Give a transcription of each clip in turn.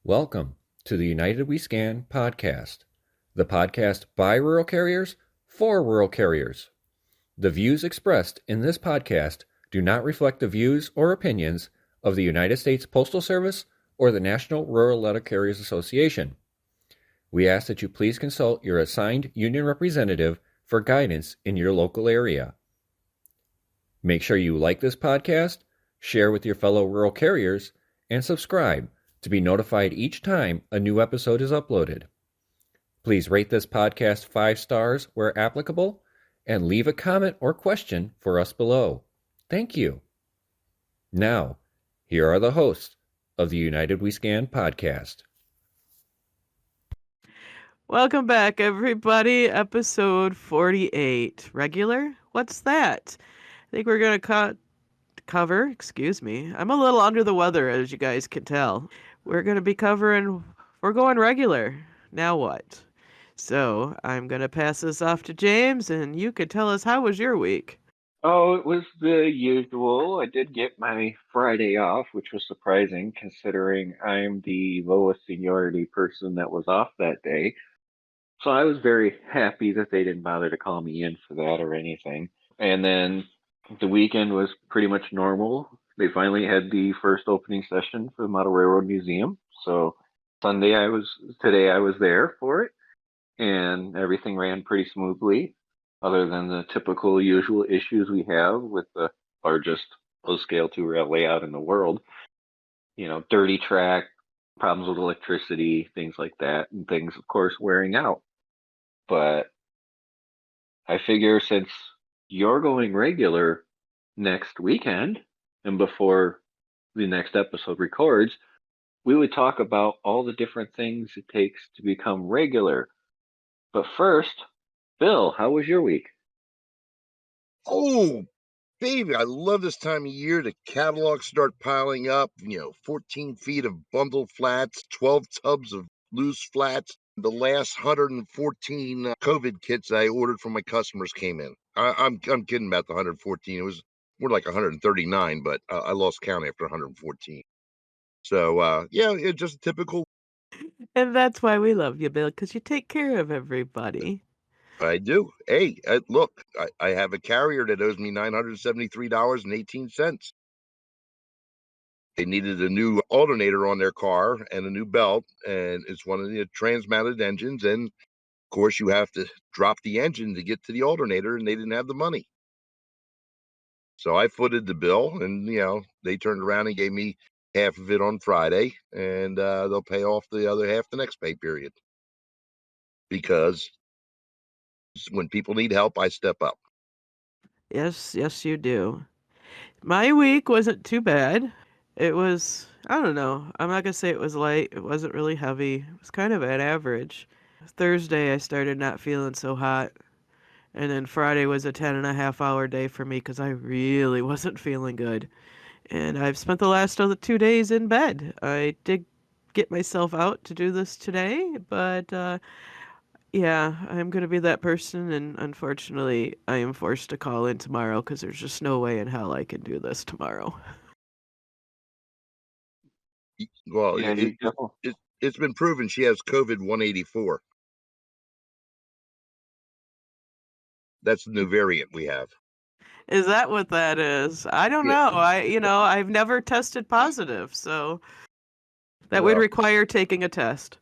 Welcome to the United We Scan podcast, the podcast by rural carriers for rural carriers. The views expressed in this podcast do not reflect the views or opinions of the United States Postal Service or the National Rural Letter Carriers Association. We ask that you please consult your assigned union representative for guidance in your local area. Make sure you like this podcast, share with your fellow rural carriers, and subscribe to be notified each time a new episode is uploaded. Please rate this podcast 5 stars where applicable and leave a comment or question for us below. Thank you. Now, here are the hosts of the United We Scan podcast. Welcome back, everybody. Episode 48. Regular? What's that? I think we're going to cover, excuse me. I'm a little under the weather, as you guys can tell. We're going to be we're going regular. Now what? So I'm going to pass this off to James, and you could tell us, how was your week? Oh, it was the usual. I did get my Friday off, which was surprising considering I'm the lowest seniority person that was off that day. So I was very happy that they didn't bother to call me in for that or anything. And then the weekend was pretty much normal. They finally had the first opening session for the Model Railroad Museum. So today I was there for it, and everything ran pretty smoothly, other than the typical usual issues we have with the largest low-scale two-rail layout in the world. You know, dirty track, problems with electricity, things like that, and things, of course, wearing out. But I figure since you're going regular next weekend and before the next episode records, we would talk about all the different things it takes to become regular. But first, Bill, how was your week? Oh, baby, I love this time of year. The catalogs start piling up, 14 feet of bundled flats, 12 tubs of loose flats. The last 114 COVID kits I ordered from my customers came in. I'm kidding about the 114. It was more like 139, but I lost count after 114. So, yeah, it's just typical. And that's why we love you, Bill, because you take care of everybody. I do. Hey, look, I have a carrier that owes me $973.18. They needed a new alternator on their car and a new belt, and it's one of the trans-mounted engines. And of course, you have to drop the engine to get to the alternator, and they didn't have the money. So I footed the bill, and they turned around and gave me half of it on Friday, and they'll pay off the other half the next pay period. Because when people need help, I step up. Yes, you do. My week wasn't too bad. It was, I don't know. I'm not going to say it was light. It wasn't really heavy. It was kind of at average. Thursday, I started not feeling so hot. And then Friday was a 10.5 hour day for me because I really wasn't feeling good. And I've spent the last of the 2 days in bed. I did get myself out to do this today, but yeah, I'm going to be that person. And unfortunately, I am forced to call in tomorrow because there's just no way in hell I can do this tomorrow. Well, Yeah, it's been proven she has COVID 184. That's the new variant we have. Is that what that is? I don't Yeah. know. I've never tested positive, so that would Well, require taking a test.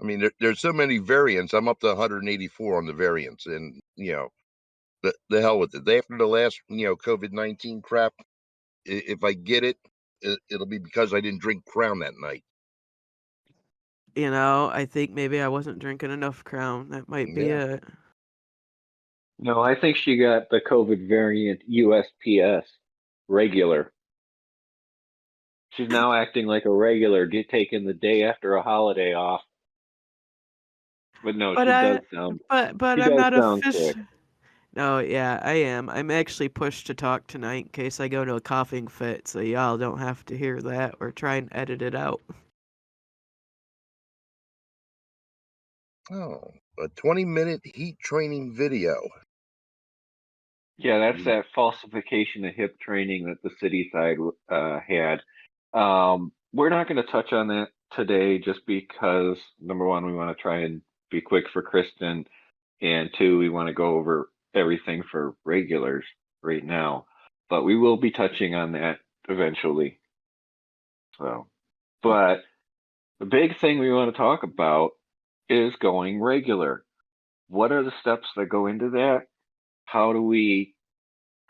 I mean, there's so many variants. I'm up to 184 on the variants, and the hell with it. After the last COVID-19 crap, if I get it, it'll be because I didn't drink Crown that night. I think maybe I wasn't drinking enough Crown. That might be it. No, I think she got the COVID variant USPS regular. She's now acting like a regular, taking the day after a holiday off. But no, But she I, does sound. but She I'm does not sound sick. No, yeah, I am. I'm actually pushed to talk tonight in case I go into a coughing fit, so y'all don't have to hear that or try and edit it out. Oh, a 20-minute heat training video. Yeah, that's that falsification of hip training that the city side had. We're not going to touch on that today just because, number one, we want to try and be quick for Kristin, and two, we want to go over everything for regulars right now. But we will be touching on that eventually. So, but the big thing we want to talk about is going regular. What are the steps that go into that? How do we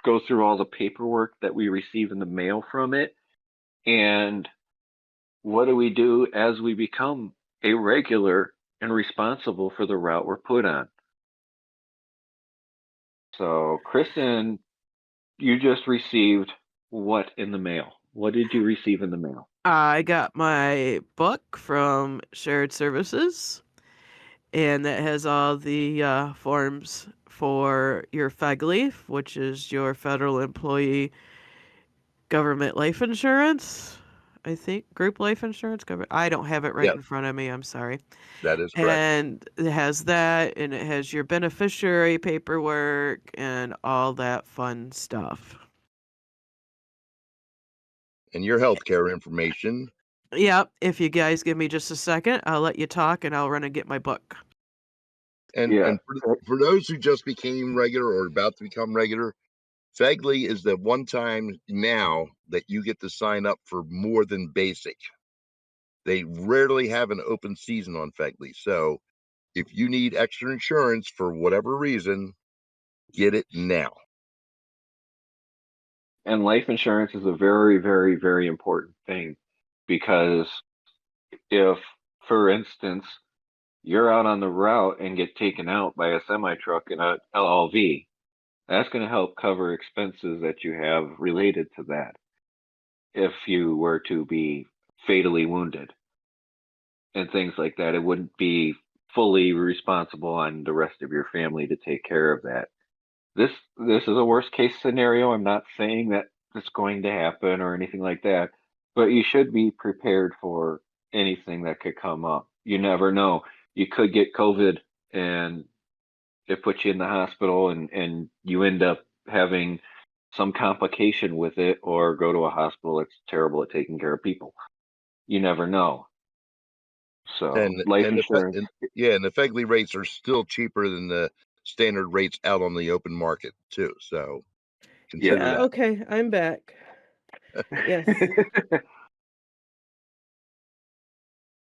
go through all the paperwork that we receive in the mail from it? And what do we do as we become a regular and responsible for the route we're put on? So, Kristen, you just received what in the mail? What did you receive in the mail? I got my book from Shared Services, and that has all the forms for your FEGLI, which is your Federal Employee Government Life Insurance. I think group life insurance. I don't have it right Yeah, in front of me. I'm sorry. that is correct. And it has that, and it has your beneficiary paperwork and all that fun stuff. And your healthcare information. Yep. If you guys give me just a second, I'll let you talk and I'll run and get my book. And Yeah. and for those who just became regular or about to become regular, Fegley is the one time now that you get to sign up for more than basic. They rarely have an open season on Fegley. So if you need extra insurance for whatever reason, get it now. And life insurance is a very, very, very important thing because if, for instance, you're out on the route and get taken out by a semi truck in a LLV, that's going to help cover expenses that you have related to that if you were to be fatally wounded and things like that. It wouldn't be fully responsible on the rest of your family to take care of that. This is a worst case scenario. I'm not saying that it's going to happen or anything like that, but you should be prepared for anything that could come up. You never know. You could get COVID and it puts you in the hospital and you end up having some complication with it or go to a hospital that's terrible at taking care of people. You never know. So And life and the insurance, and the Fegley rates are still cheaper than the standard rates out on the open market too. So yeah. consider Yeah, that. okay, I'm back. Yes.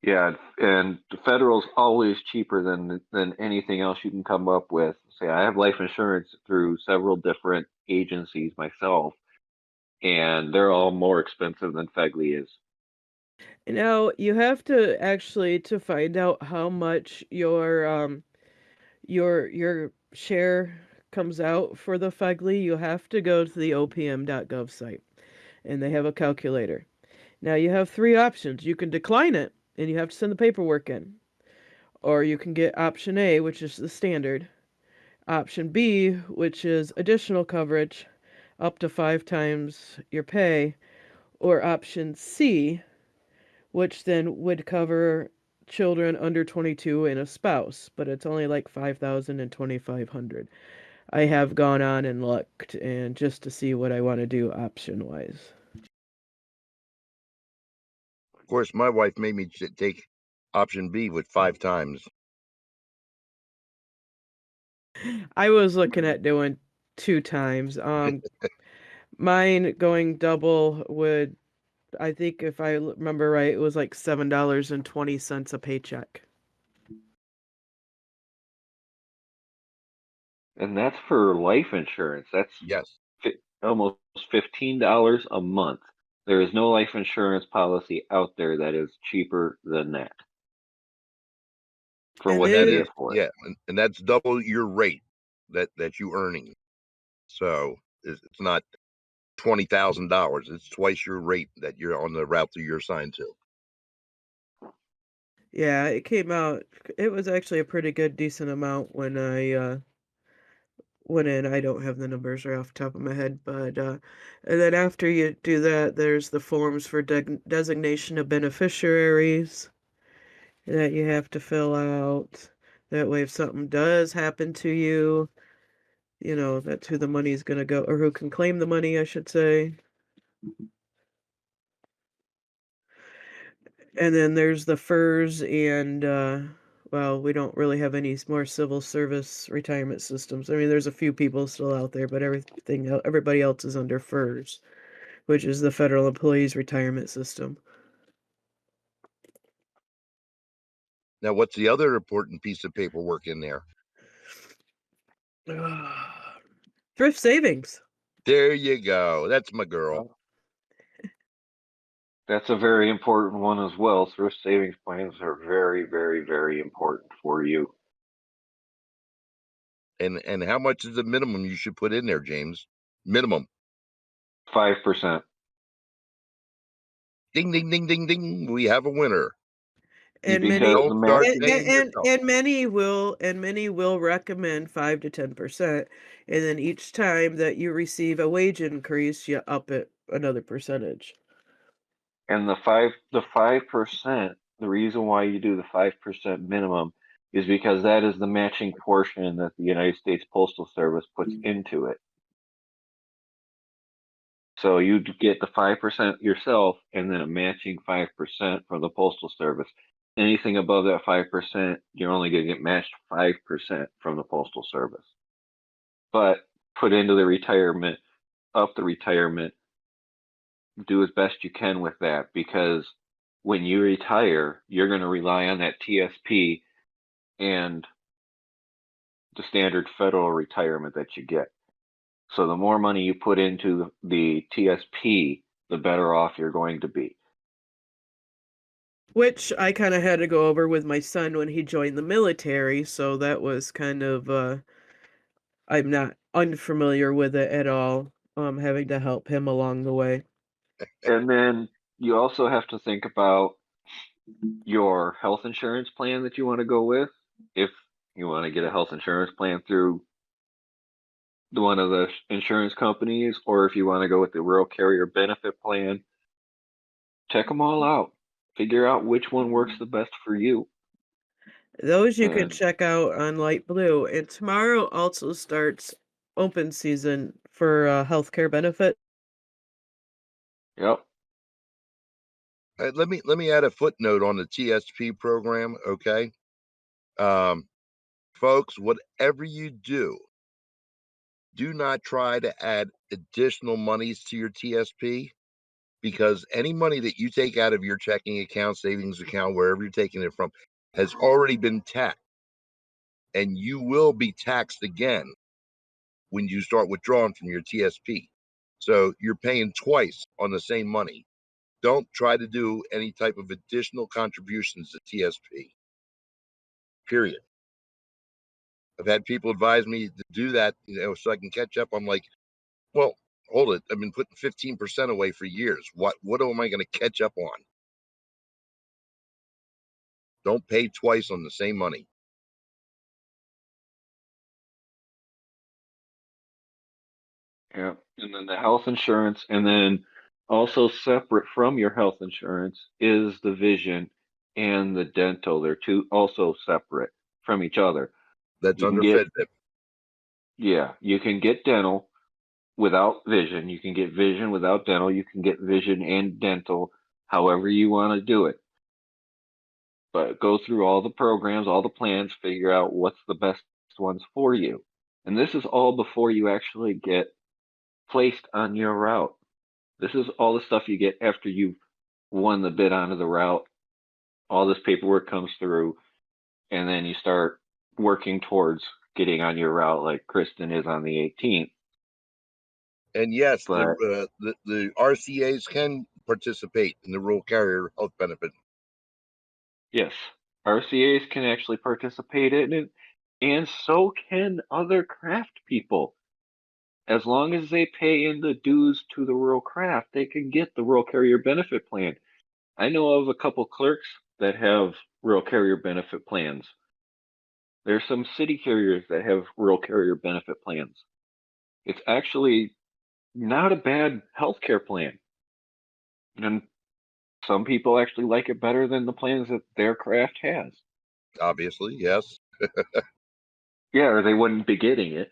Yeah, and the federal's always cheaper than anything else you can come up with. Say, I have life insurance through several different agencies myself, and they're all more expensive than Fegley is. Now, you have to actually to find out how much your share comes out for the FEGLI, you have to go to the opm.gov site, and they have a calculator. Now, you have three options. You can decline it, and you have to send the paperwork in. Or you can get option A, which is the standard. Option B, which is additional coverage, up to 5 times your pay. Or option C, which then would cover children under 22 and a spouse, but it's only like 5,000 and 2,500. I have gone on and looked and just to see what I want to do option wise. Of course, my wife made me take option B with 5 times. I was looking at doing 2 times. Mine going double would, I think if I remember right, it was like $7.20 a paycheck. And that's for life insurance. That's Yes. almost $15 a month. There is no life insurance policy out there that is cheaper than that for And what And you that they, get is, for it. yeah, and that's double your rate that you earning. So it's not $20,000. It's twice your rate that you're on the route that you're assigned to. yeah, it came out, it was actually a pretty good, decent amount when I went in. I don't have the numbers right off the top of my head, but and then after you do that, there's the forms for designation of beneficiaries that you have to fill out. That way, if something does happen to you, you know, that's who the money's gonna go, or who can claim the money, I should say. And then there's the FERS and, well, we don't really have any more civil service retirement systems. I mean, there's a few people still out there, but everybody else is under FERS, which is the Federal Employees Retirement System. Now, what's the other important piece of paperwork in there? Thrift savings. There you go. That's my girl. Well, that's a very important one as well. Thrift savings plans are very, very, very important for you. And how much is the minimum you should put in there, James? Minimum. 5%. Ding, ding, ding, ding, ding. We have a winner. And Because many the Don't start matching, paying yourself. and many will recommend 5 to 10%, and then each time that you receive a wage increase, you up it another percentage. and the 5%, the reason why you do the 5% minimum is because that is the matching portion that the United States Postal Service puts into it. So you get the 5% yourself and then a matching 5% from the Postal Service. Anything above that 5%, you're only going to get matched 5% from the Postal Service. But put into the retirement, up the retirement, do as best you can with that, because when you retire, you're going to rely on that TSP and the standard federal retirement that you get. So the more money you put into the TSP, the better off you're going to be. Which I kind of had to go over with my son when he joined the military, so that was kind of I'm not unfamiliar with it at all, having to help him along the way. And then you also have to think about your health insurance plan that you want to go with. If you want to get a health insurance plan through one of the insurance companies, or if you want to go with the rural carrier benefit plan, check them all out. Figure out which one works the best for you. Those you can And check out on Light Blue. And tomorrow also starts open season for healthcare benefit. yep, Let me add a footnote on the TSP program, okay? Folks, whatever you do not try to add additional monies to your TSP, because any money that you take out of your checking account, savings account, wherever you're taking it from, has already been taxed. And you will be taxed again when you start withdrawing from your TSP. So you're paying twice on the same money. Don't try to do any type of additional contributions to TSP. Period. I've had people advise me to do that, so I can catch up. I'm like, well, hold it. I've been putting 15% away for years. What am I going to catch up on? Don't pay twice on the same money. yeah. And then the health insurance, and then also separate from your health insurance is the vision and the dental. They're two also separate from each other. That's You can under get, FedVip. yeah, you can get dental without vision. You can get vision without dental. You can get vision and dental, however you want to do it. But go through all the programs, all the plans, figure out what's the best ones for you. And this is all before you actually get placed on your route. This is all the stuff you get after you've won the bid onto the route. All this paperwork comes through, and then you start working towards getting on your route, like Kristin is on the 18th. And yes, But the RCAs can participate in the rural carrier health benefit. yes, RCAs can actually participate in it, and so can other craft people. As long as they pay in the dues to the rural craft, they can get the rural carrier benefit plan. I know of a couple clerks that have rural carrier benefit plans. There's some city carriers that have rural carrier benefit plans. It's actually not a bad healthcare plan. And some people actually like it better than the plans that their craft has. Obviously, yes. Yeah, or they wouldn't be getting it.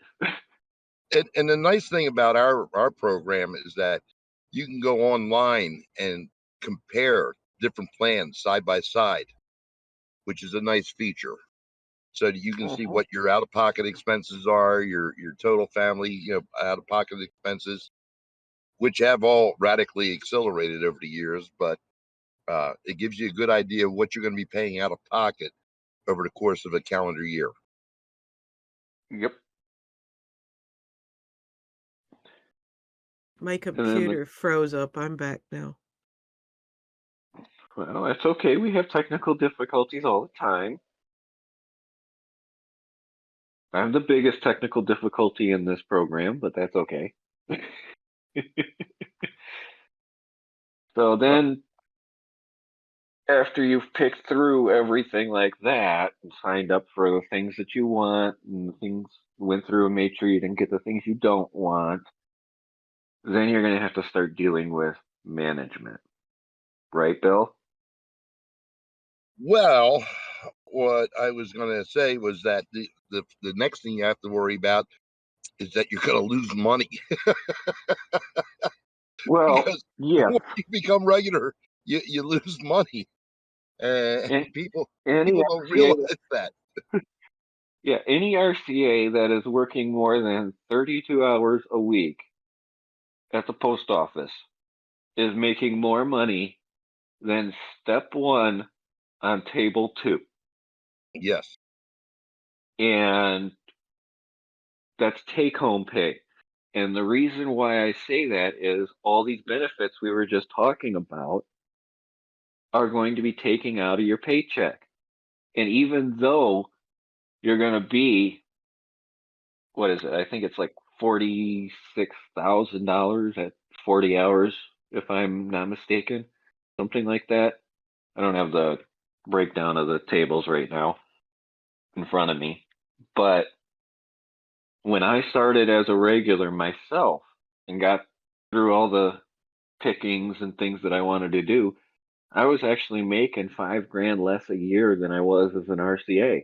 And the nice thing about our program is that you can go online and compare different plans side by side, which is a nice feature. So that you can see Mhm. what your out-of-pocket expenses are, your total family, out-of-pocket expenses, which have all radically accelerated over the years, but it gives you a good idea of what you're going to be paying out of pocket over the course of a calendar year. Yep. My And then, computer froze up. I'm back now. well, it's okay. We have technical difficulties all the time. I'm the biggest technical difficulty in this program, but that's okay. So Uh, then, after you've picked through everything like that and signed up for the things that you want and the things went through and made sure you didn't get the things you don't want, then you're going to have to start dealing with management. Right, Bill? well, what I was going to say was that the next thing you have to worry about is that you're going to lose money Well, because yes. when you become regular, you lose money, and An- Any people don't RCA, realize that. yeah, any RCA that is working more than 32 hours a week at the post office is making more money than step one on table two. Yes, And that's take home pay. And the reason why I say that is all these benefits we were just talking about are going to be taken out of your paycheck. And even though you're going to be, what is it? I think it's like $46,000 at 40 hours, if I'm not mistaken, something like that. I don't have the breakdown of the tables right now in front of me. But when I started as a regular myself and got through all the pickings and things that I wanted to do, I was actually making 5 grand less a year than I was as an RCA.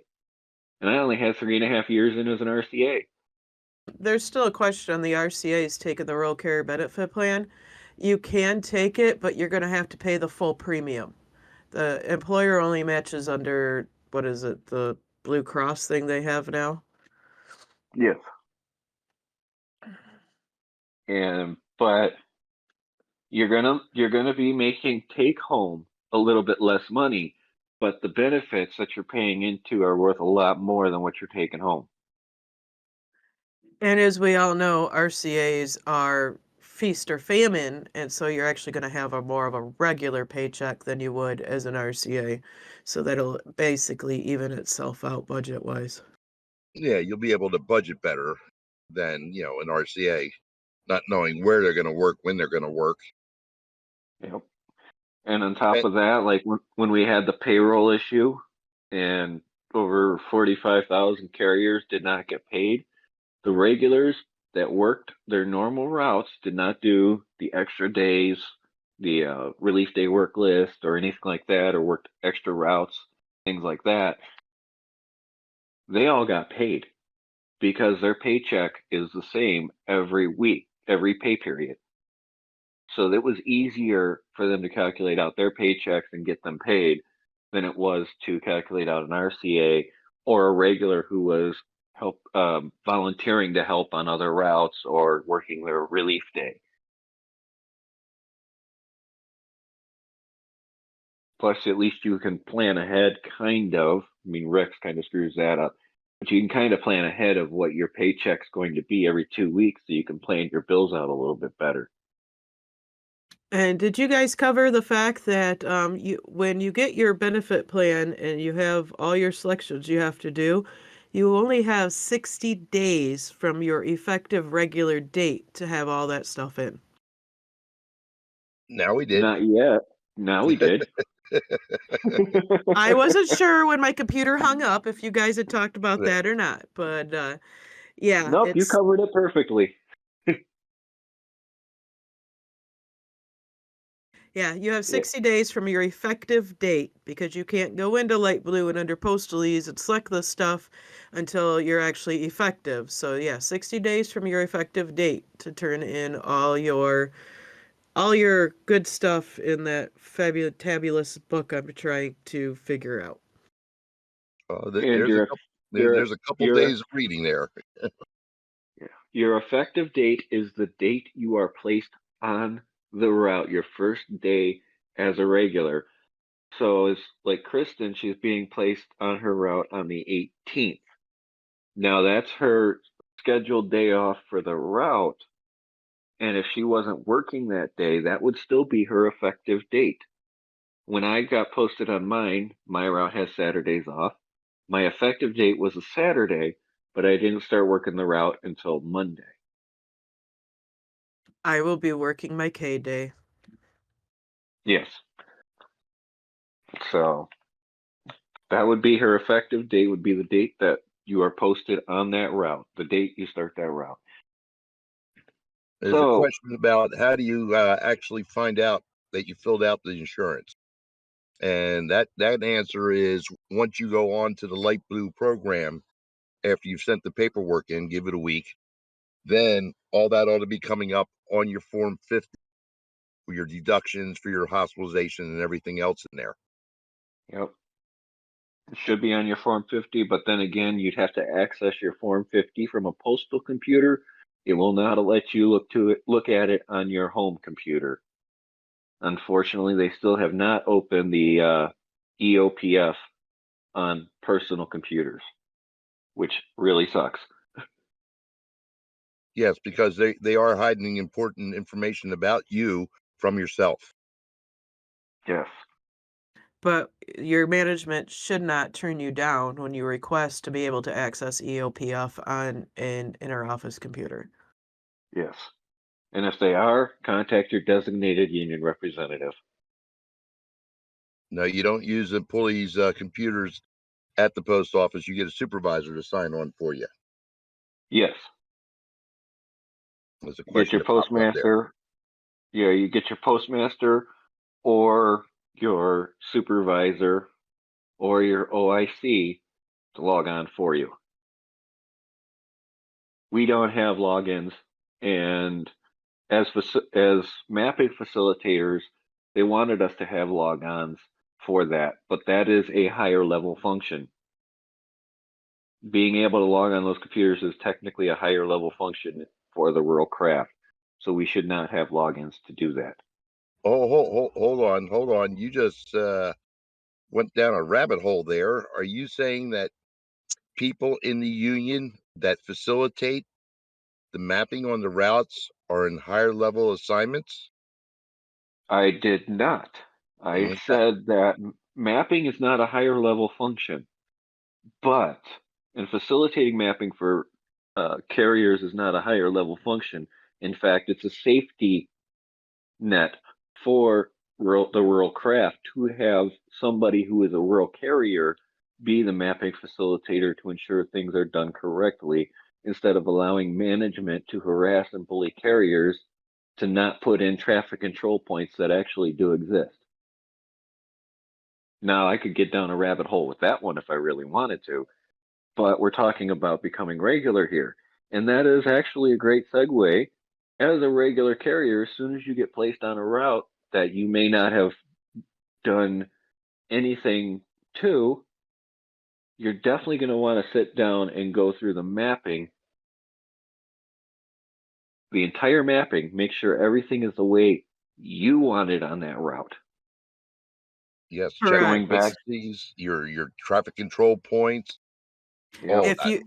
And I only had 3.5 years in as an RCA. There's still a question on the RCA's taking the rural carrier benefit plan. You can take it, but you're going to have to pay the full premium. The employer only matches under, what is it, the Blue Cross thing they have now? Yes. And but you're gonna be making take home a little bit less money, but the benefits that you're paying into are worth a lot more than what you're taking home. And as we all know, RCA's are feast or famine, and so you're actually going to have a more of a regular paycheck than you would as an RCA. So that'll basically even itself out budget-wise. yeah, you'll be able to budget better than an RCA, not knowing where they're going to work, when they're going to work. Yep. And on top And, of that, like when we had the payroll issue and over 45,000 carriers did not get paid, the regulars that worked their normal routes did not do the extra days, the relief day work list or anything like that, or worked extra routes, things like that. They all got paid because their paycheck is the same every week, every pay period. So it was easier for them to calculate out their paychecks and get them paid than it was to calculate out an RCA or a regular who was volunteering to help on other routes or working their relief day. Plus, at least you can plan ahead, kind of. I mean, Rex kind of screws that up, but you can kind of plan ahead of what your paycheck's going to be every 2 weeks, so you can plan your bills out a little bit better. And did you guys cover the fact that when you get your benefit plan and you have all your selections you have to do, you only have 60 days from your effective regular date to have all that stuff in? now we did. Not yet. Now we did. I wasn't sure when my computer hung up if you guys had talked about Yeah. that or not, but yeah, Nope, you it's covered it perfectly. yeah, you have Yeah. 60 days from your effective date because you can't go into light blue and under postalese and select this stuff until you're actually effective. So yeah, 60 days from your effective date to turn in all your all your good stuff in that fabulous book I'm trying to figure out. And There's a couple your days of reading there. your effective date is the date you are placed on the route, your first day as a regular. So it's like Kristin, she's being placed on her route on the 18th. Now that's her scheduled day off for the route. And if she wasn't working that day, that would still be her effective date. When I got posted on mine, my route has Saturdays off. My effective date was a Saturday, but I didn't start working the route until Monday. I will be working my K day. Yes. So that would be her effective date, would be the date that you are posted on that route, the date you start that route. There's a So question about how do you actually find out that you filled out the insurance? And that answer is once you go on to the light blue program, after you've sent the paperwork in, give it a week, then all that ought to be coming up on your Form 50 for your deductions, for your hospitalization, and everything else in there. yep. It should be on your Form 50, but then again, you'd have to access your Form 50 from a postal computer. It will not let you look at it on your home computer. Unfortunately, they still have not opened the EOPF on personal computers, which really sucks. Yes, because they are hiding important information about you from yourself. Yes. But your management should not turn you down when you request to be able to access EOPF on an interoffice computer. Yes. And if they are, contact your designated union representative. No, you don't use employees' computers at the post office. You get a supervisor to sign on for you. Yes. There's a You get question your that popped up there. postmaster. Yeah, you get your postmaster or your supervisor or your OIC to log on for you. We don't have logins, and as mapping facilitators, they wanted us to have logons for that, but that is a higher level function. Being able to log on those computers is technically a higher level function for the rural craft, so we should not have logins to do that. Oh, hold on. You just went down a rabbit hole there. Are you saying that people in the union that facilitate the mapping on the routes are in higher level assignments? I did not. I Okay. said that mapping is not a higher level function, but and facilitating mapping for carriers is not a higher level function. In fact, it's a safety net for the rural craft to have somebody who is a rural carrier be the mapping facilitator to ensure things are done correctly instead of allowing management to harass and bully carriers to not put in traffic control points that actually do exist. Now, I could get down a rabbit hole with that one if I really wanted to, but we're talking about becoming regular here. And that is actually a great segue. As a regular carrier, as soon as you get placed on a route that you may not have done anything to, you're definitely going to want to sit down and go through the mapping, the entire mapping, make sure everything is the way you want it on that route. Yes, check Correct. Going back, frequencies, your traffic control points, all yep, that.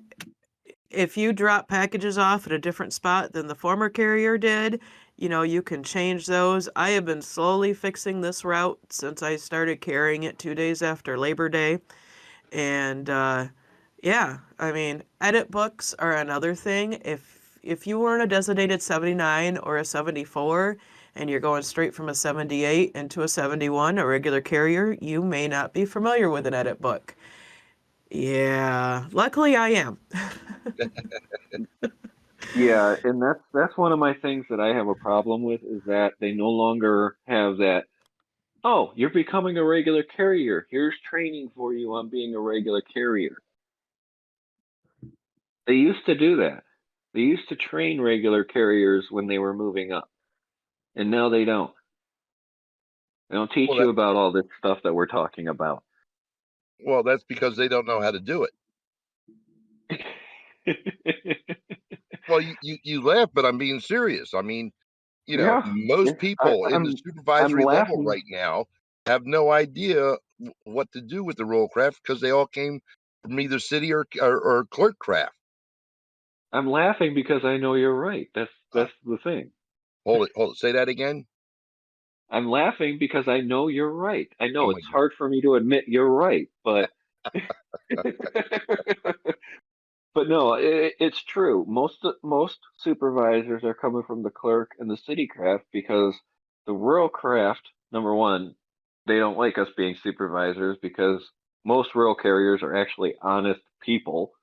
If you drop packages off at a different spot than the former carrier did, you can change those. I have been slowly fixing this route since I started carrying it 2 days after Labor Day. And yeah, I mean, edit books are another thing. If you weren't a designated 79 or a 74 and you're going straight from a 78 into a 71, a regular carrier, you may not be familiar with an edit book. Yeah, luckily I am. yeah, and that's one of my things that I have a problem with is that they no longer have that. Oh, you're becoming a regular carrier. Here's training for you on being a regular carrier. They used to do that. They used to train regular carriers when they were moving up. And now they don't. They don't teach Well, you about all this stuff that we're talking about. well, that's because they don't know how to do it. Well, you laugh, but I'm being serious. I mean, Yeah, most people in the I'm supervisory level laughing. right now have no idea what to do with the roll craft because they all came from either city or clerk craft. I'm laughing because I know you're right. Uh, That's the thing. hold it. Say that again. I'm laughing because I know you're right. I Oh know my it's hard for me to admit you're right, but but no, it's true. Most supervisors are coming from the clerk and the city craft because the rural craft, number one, they don't like us being supervisors because most rural carriers are actually honest people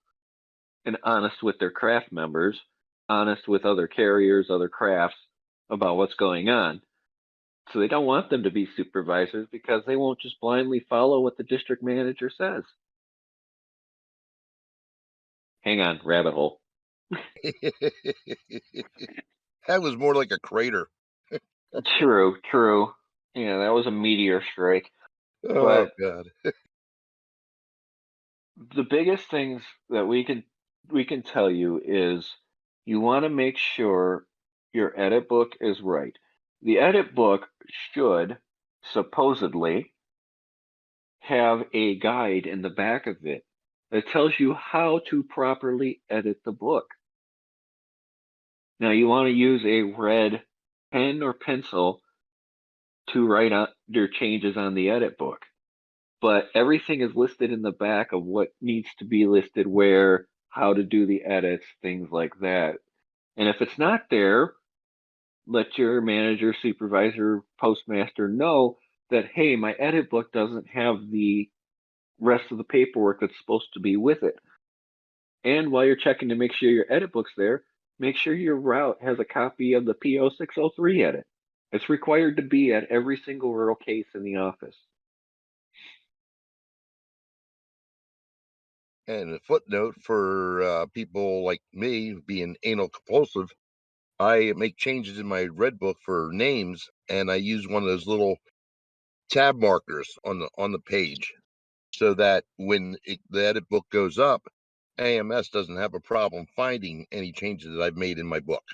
and honest with their craft members, honest with other carriers, other crafts about what's going on. So they don't want them to be supervisors because they won't just blindly follow what the district manager says. Hang on, rabbit hole. That was more like a crater. True, true. Yeah, that was a meteor strike. Oh But God. the biggest things that we can tell you is you want to make sure your edit book is right. The edit book should supposedly have a guide in the back of it that tells you how to properly edit the book. Now, you want to use a red pen or pencil to write out your changes on the edit book, but everything is listed in the back of what needs to be listed where, how to do the edits, things like that. And if it's not there, let your manager, supervisor, postmaster know that, hey, my edit book doesn't have the rest of the paperwork that's supposed to be with it. And while you're checking to make sure your edit book's there, make sure your route has a copy of the PO 603 edit. It's required to be at every single rural case in the office. And a footnote for people like me being anal compulsive, I make changes in my red book for names, and I use one of those little tab markers on the page, so that when the edit book goes up, AMS doesn't have a problem finding any changes that I've made in my book.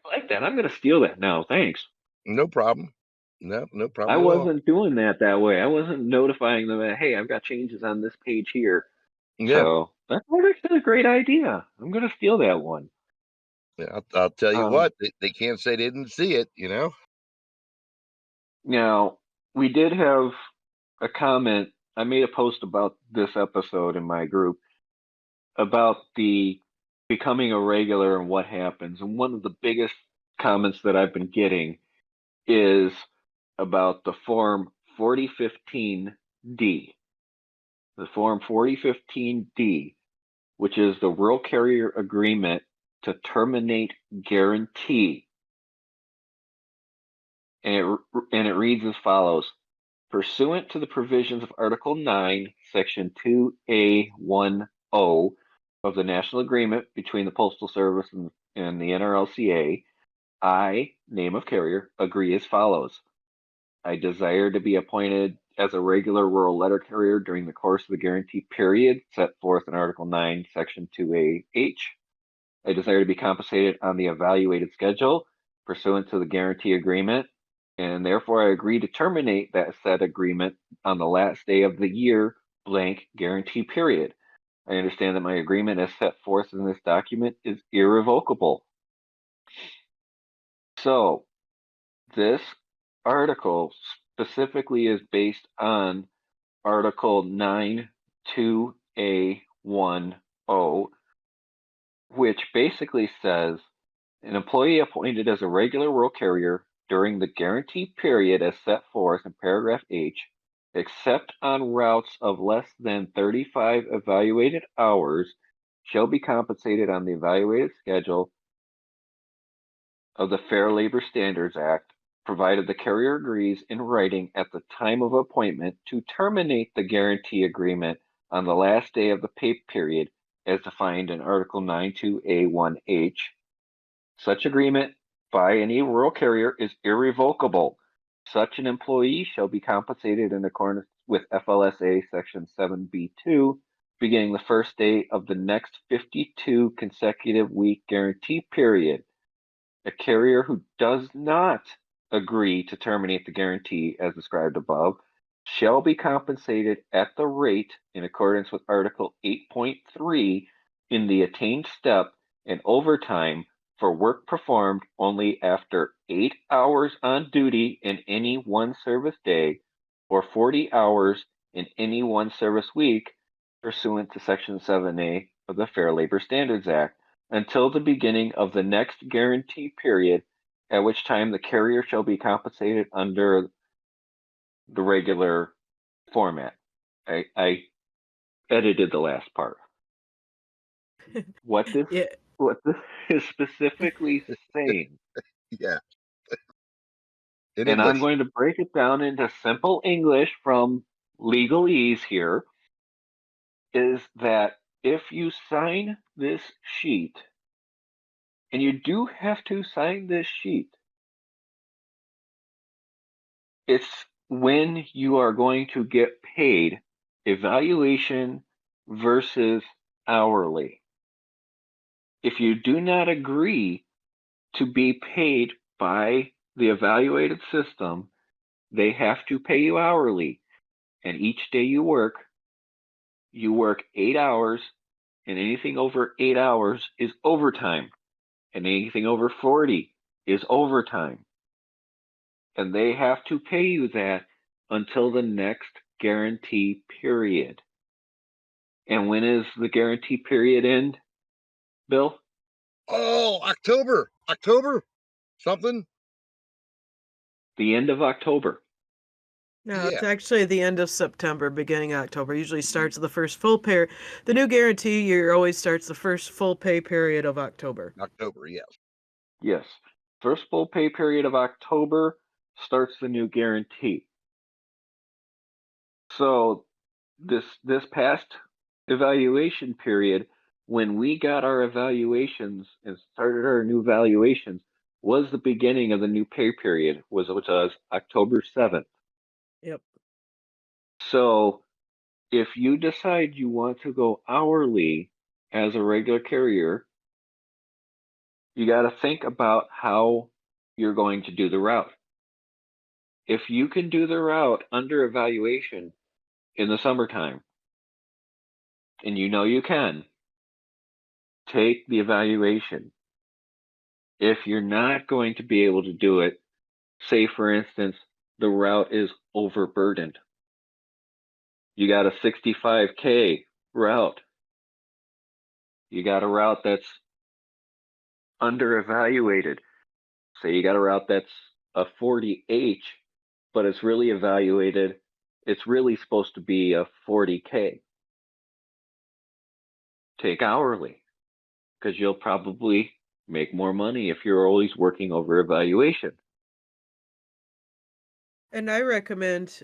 I like that. I'm going to steal that now. Thanks. No problem. No I problem at all. wasn't doing that way. I wasn't notifying them that, hey, I've got changes on this page here. Yeah, So that's actually a great idea. I'm going to steal that one. yeah, I'll tell you Um, what, they can't say they didn't see it. Now, we did have a comment. I made a post about this episode in my group about the becoming a regular and what happens. And one of the biggest comments that I've been getting is about the form 4015D. The form 4015D, which is the Rural Carrier Agreement to Terminate Guarantee. And it reads as follows. Pursuant to the provisions of Article 9, Section 2A10 of the National Agreement between the Postal Service and the NRLCA, I, name of carrier, agree as follows. I desire to be appointed as a regular rural letter carrier during the course of the guarantee period set forth in Article 9, Section 2AH. I desire to be compensated on the evaluated schedule pursuant to the guarantee agreement, and therefore I agree to terminate that said agreement on the last day of the year blank guarantee period. I understand that my agreement as set forth in this document is irrevocable. So, this article specifically is based on Article 9.2A10, which basically says an employee appointed as a regular rural carrier during the guarantee period as set forth in paragraph H, except on routes of less than 35 evaluated hours, shall be compensated on the evaluated schedule of the Fair Labor Standards Act, provided the carrier agrees in writing at the time of appointment to terminate the guarantee agreement on the last day of the pay period as defined in Article 92A1H. Such agreement by any rural carrier is irrevocable. Such an employee shall be compensated in accordance with FLSA Section 7B2, beginning the first day of the next 52 consecutive week guarantee period. A carrier who does not agree to terminate the guarantee as described above shall be compensated at the rate in accordance with Article 8.3 in the attained step and overtime for work performed only after 8 hours on duty in any one service day or 40 hours in any one service week pursuant to Section 7A of the Fair Labor Standards Act until the beginning of the next guarantee period, at which time the carrier shall be compensated under the regular format. I edited the last part. What this Yeah. what this is specifically saying, Yeah, in and I'm English. going to break it down into simple English from legalese here, is that if you sign this sheet, and you do have to sign this sheet, it's when you are going to get paid evaluation versus hourly. If you do not agree to be paid by the evaluated system, they have to pay you hourly. And each day you work 8 hours, and anything over 8 hours is overtime, and anything over 40 is overtime. And they have to pay you that until the next guarantee period. And when is the guarantee period end, Bill? Oh, October, something. The end of October. No, it's Yeah, actually the end of September, beginning of October. Usually starts the first full pay. The new guarantee year always starts the first full pay period of October. October. Yes. Yes. First full pay period of October starts the new guarantee. So this past evaluation period, when we got our evaluations and started our new valuations, was the beginning of the new pay period, which was October 7th. Yep. So if you decide you want to go hourly as a regular carrier, you got to think about how you're going to do the route. If you can do the route under evaluation in the summertime, and you know you can, take the evaluation. If you're not going to be able to do it, say for instance, the route is overburdened. You got a 65K route. You got a route that's under evaluated. Say you got a route that's a 40H, but it's really evaluated. It's really supposed to be a 40K. Take hourly, because you'll probably make more money if you're always working over evaluation. And I recommend,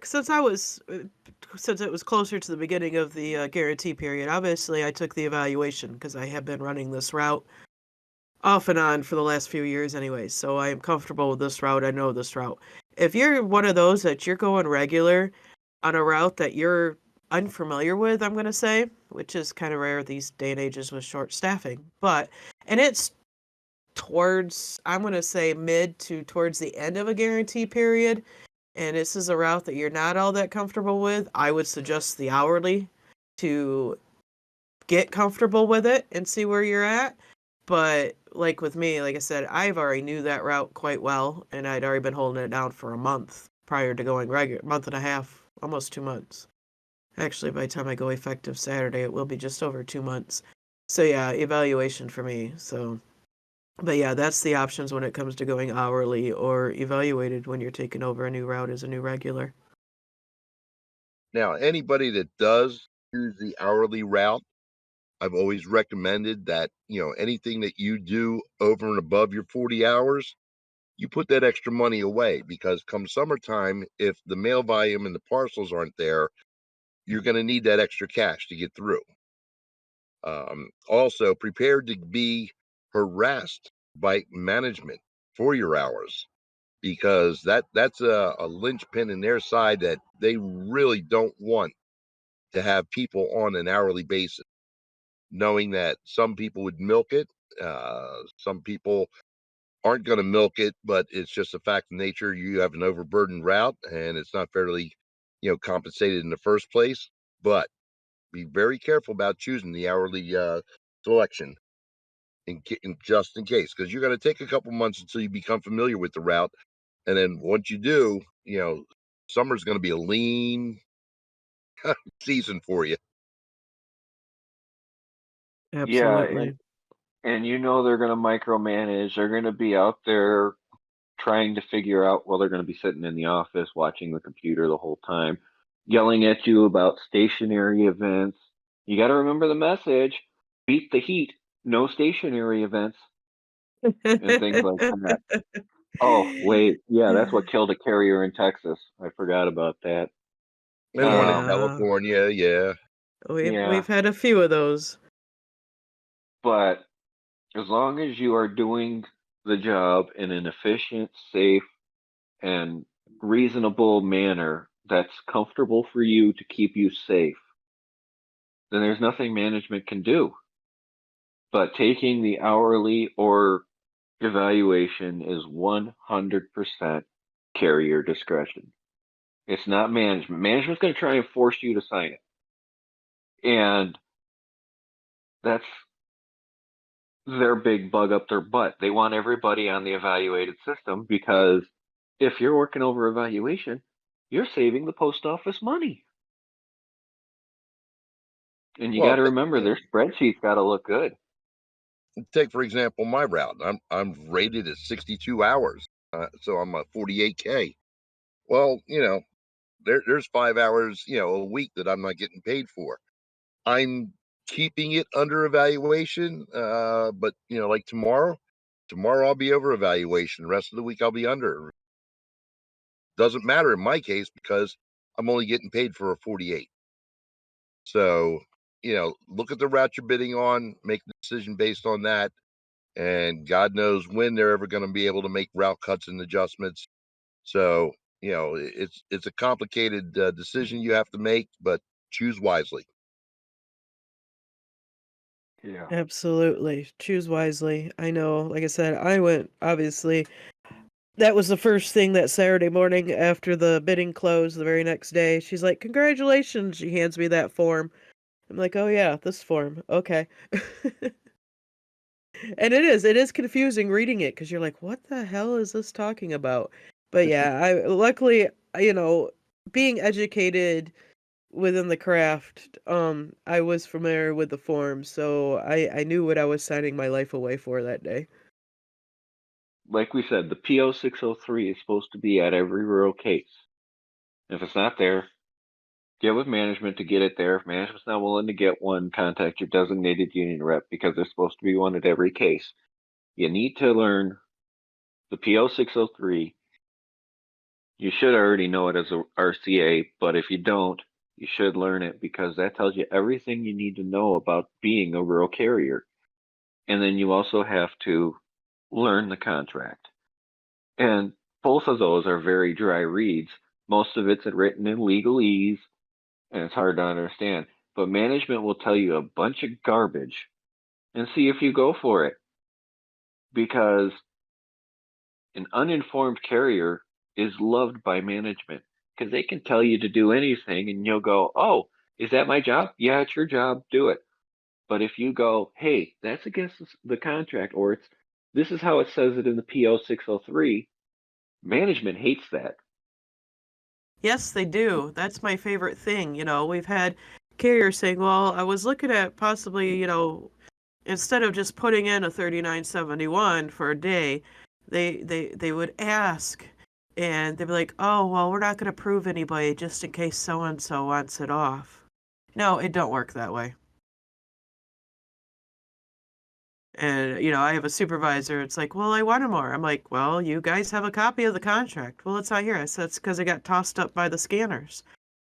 since it was closer to the beginning of the guarantee period, obviously I took the evaluation because I have been running this route off and on for the last few years anyway. So I am comfortable with this route. I know this route. If you're one of those that you're going regular on a route that you're unfamiliar with, I'm going to say, which is kind of rare these day and ages with short staffing, and it's towards, I'm going to say mid to towards the end of a guarantee period, and this is a route that you're not all that comfortable with, I would suggest the hourly to get comfortable with it and see where you're at. But like with me, like I said, I've already knew that route quite well, and I'd already been holding it down for a month prior to going regular, month and a half, almost 2 months. Actually, by the time I go effective Saturday, it will be just over 2 months. So yeah, evaluation for me. So, but yeah, that's the options when it comes to going hourly or evaluated when you're taking over a new route as a new regular. Now, anybody that does use the hourly route, I've always recommended that, anything that you do over and above your 40 hours, you put that extra money away, because come summertime, if the mail volume and the parcels aren't there, you're going to need that extra cash to get through. Also, prepare to be harassed by management for your hours, because that's a linchpin in their side that they really don't want to have people on an hourly basis, knowing that some people would milk it, some people aren't going to milk it, but it's just a fact of nature. You have an overburdened route and it's not fairly, compensated in the first place. But be very careful about choosing the hourly selection just in case, because you're going to take a couple months until you become familiar with the route. And then once you do, summer's going to be a lean season for you. Yeah, Absolutely. and they're going to micromanage. They're going to be out there trying to figure out, well, they're going to be sitting in the office watching the computer the whole time, yelling at you about stationary events. You got to remember the message: beat the heat, no stationary events, and things like that. Oh, wait, yeah, that's what killed a carrier in Texas. I forgot about that. And one in Yeah. California, yeah. We've Yeah, had a few of those. but as long as you are doing the job in an efficient, safe, and reasonable manner that's comfortable for you to keep you safe, then there's nothing management can do. But taking the hourly or evaluation is 100% carrier discretion. It's not management. Management's going to try and force you to sign it. And that's their big bug up their butt. They want everybody on the evaluated system because if you're working over evaluation, you're saving the post office money. And you got Well, to remember their spreadsheet's got to look good. take for example my route. I'm rated at 62 hours, so I'm a 48K. Well, there's 5 hours, a week that I'm not getting paid for. I'm keeping it under evaluation, but like tomorrow I'll be over evaluation. The rest of the week I'll be under. Doesn't matter in my case because I'm only getting paid for a 48. So, look at the route you're bidding on, make the decision based on that. And God knows when they're ever going to be able to make route cuts and adjustments. So, it's a complicated decision you have to make, but choose wisely. Yeah. Absolutely. Choose wisely. I know, like I said, I went, obviously, that was the first thing that Saturday morning after the bidding closed the very next day. She's like, "Congratulations." She hands me that form. I'm like, "Oh yeah, this form. Okay." And it is confusing reading it because you're like, "What the hell is this talking about?" But yeah, I luckily, you know, being educated within the craft, I was familiar with the form, so I knew what I was signing my life away for that day. Like we said, the PO 603 is supposed to be at every rural case. If it's not there, get with management to get it there. If management's not willing to get one, contact your designated union rep because there's supposed to be one at every case. You need to learn the PO 603. You should already know it as a RCA, but if you don't, you should learn it because that tells you everything you need to know about being a rural carrier. And then you also have to learn the contract. And both of those are very dry reads. Most of it's written in legalese and it's hard to understand. But management will tell you a bunch of garbage and see if you go for it. Because an uninformed carrier is loved by management because they can tell you to do anything and you'll go, "Oh, is that my job? Yeah, it's your job. Do it." But if you go, "Hey, that's against the contract," or this is how it says it in the PO 603, management hates that. Yes, they do. That's my favorite thing. We've had carriers saying, "Well, I was looking at possibly, instead of just putting in a 3971 for a day, they would ask and they'd be like, "Oh, well, we're not going to prove anybody just in case so and so wants it off." No, it don't work that way. And, I have a supervisor. It's like, "Well, I wanted more." I'm like, "Well, you guys have a copy of the contract." "Well, it's not here." I said, "It's because it got tossed up by the scanners."